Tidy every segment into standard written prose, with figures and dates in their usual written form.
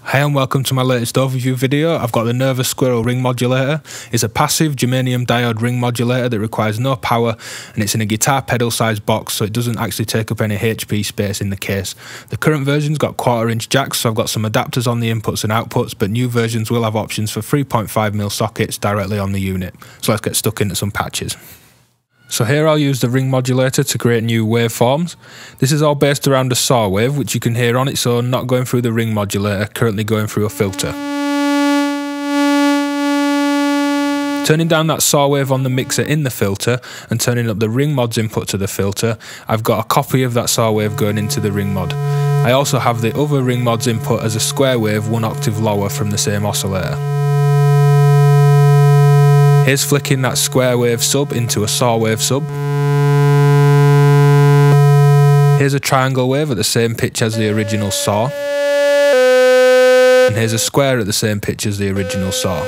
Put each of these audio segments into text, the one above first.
Hey and welcome to my latest overview video. I've got the Nervous Squirrel ring modulator. It's a passive germanium diode ring modulator that requires no power, and it's in a guitar pedal sized box, so it doesn't actually take up any HP space in the case. The current version's got 1/4" jacks, so I've got some adapters on the inputs and outputs, but new versions will have options for 3.5mm sockets directly on the unit. So let's get stuck into some patches. So here I'll use the ring modulator to create new waveforms. This is all based around a saw wave, which you can hear on its own, not going through the ring modulator, currently going through a filter. Turning down that saw wave on the mixer in the filter and turning up the ring mod's input to the filter, I've got a copy of that saw wave going into the ring mod. I also have the other ring mod's input as a square wave 1 octave lower from the same oscillator. Here's flicking that square wave sub into a saw wave sub. Here's a triangle wave at the same pitch as the original saw. And here's a square at the same pitch as the original saw.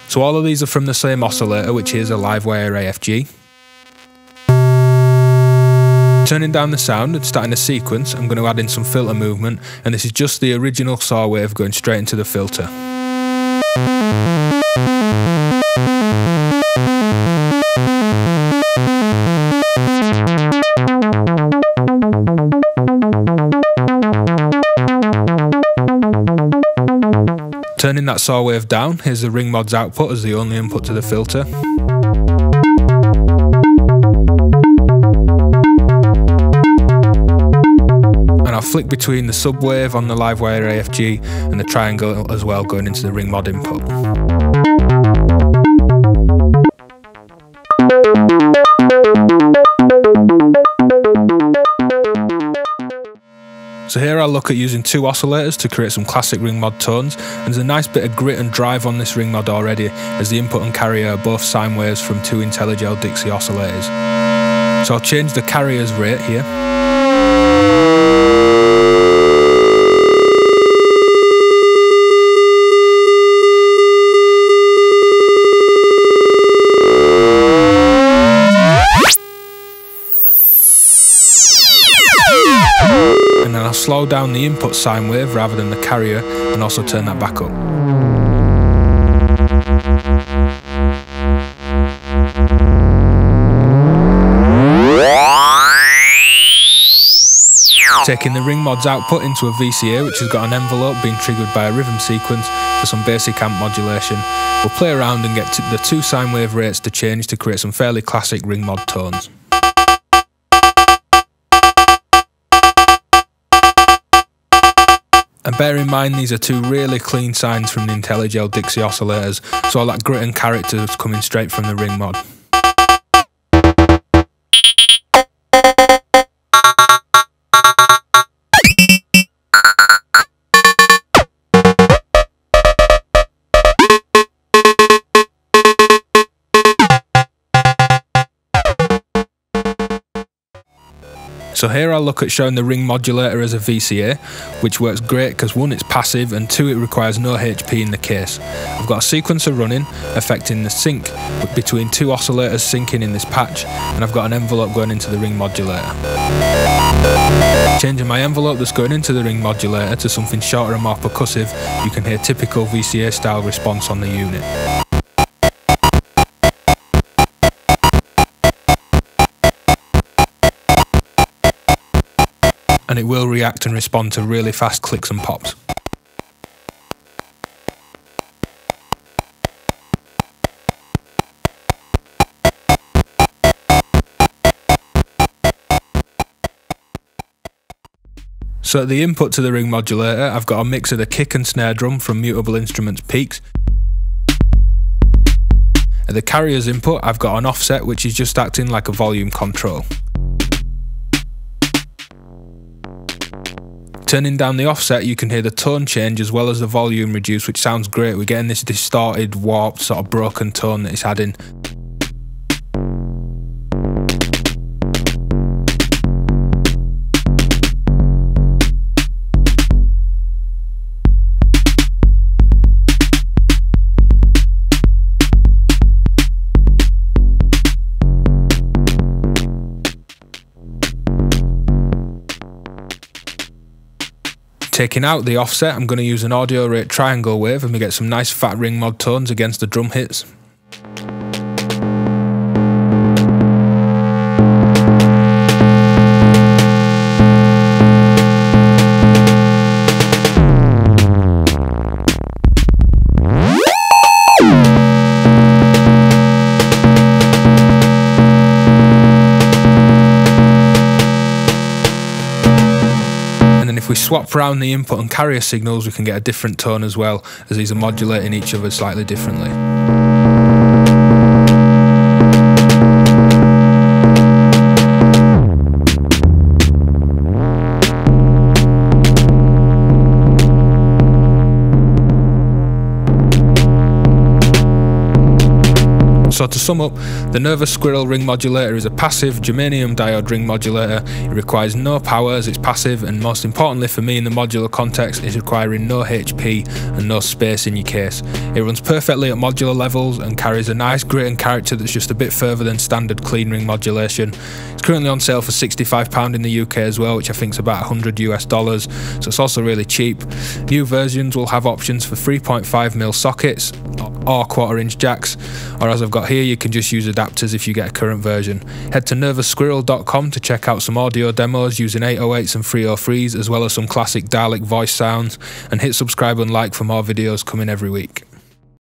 So all of these are from the same oscillator, which is a Livewire AFG. Turning down the sound and starting a sequence, I'm going to add in some filter movement, and this is just the original saw wave going straight into the filter. Turning that saw wave down, here's the ring mod's output as the only input to the filter. And I'll flick between the sub wave on the Livewire AFG and the triangle as well going into the ring mod input. So here I'll look at using 2 oscillators to create some classic ring mod tones, and there's a nice bit of grit and drive on this ring mod already, as the input and carrier are both sine waves from 2 IntelliGel Dixie oscillators. So I'll change the carrier's rate here. And then I'll slow down the input sine wave rather than the carrier, and also turn that back up. Taking the ring mod's output into a VCA, which has got an envelope being triggered by a rhythm sequence for some basic amp modulation. We'll play around and get the 2 sine wave rates to change to create some fairly classic ring mod tones. And bear in mind, these are 2 really clean sines from the IntelliGel Dixie oscillators, so all that grit and character is coming straight from the ring mod. So here I'll look at showing the ring modulator as a VCA, which works great because 1, it's passive, and 2, it requires no HP in the case. I've got a sequencer running, affecting the sync between 2 oscillators syncing in this patch, and I've got an envelope going into the ring modulator. Changing my envelope that's going into the ring modulator to something shorter and more percussive, you can hear typical VCA style response on the unit. And it will react and respond to really fast clicks and pops. So at the input to the ring modulator, I've got a mix of the kick and snare drum from Mutable Instruments Peaks. At the carrier's input, I've got an offset which is just acting like a volume control. Turning down the offset, you can hear the tone change as well as the volume reduce, which sounds great. We're getting this distorted, warped, sort of broken tone that it's adding. Taking out the offset, I'm going to use an audio rate triangle wave and we get some nice fat ring mod tones against the drum hits. If we swap around the input and carrier signals, we can get a different tone as well, as these are modulating each other slightly differently. So to sum up, the Nervous Squirrel ring modulator is a passive germanium diode ring modulator. It requires no power as it's passive, and most importantly for me in the modular context, is requiring no HP and no space in your case. It runs perfectly at modular levels and carries a nice grit and character that's just a bit further than standard clean ring modulation. It's currently on sale for £65 in the UK as well, which I think is about $100 US, so it's also really cheap. New versions will have options for 3.5mm sockets or 1/4" jacks, or as I've got here, you can just use adapters if you get a current version. Head to nervoussquirrel.com to check out some audio demos using 808s and 303s, as well as some classic Dalek voice sounds, and hit subscribe and like for more videos coming every week.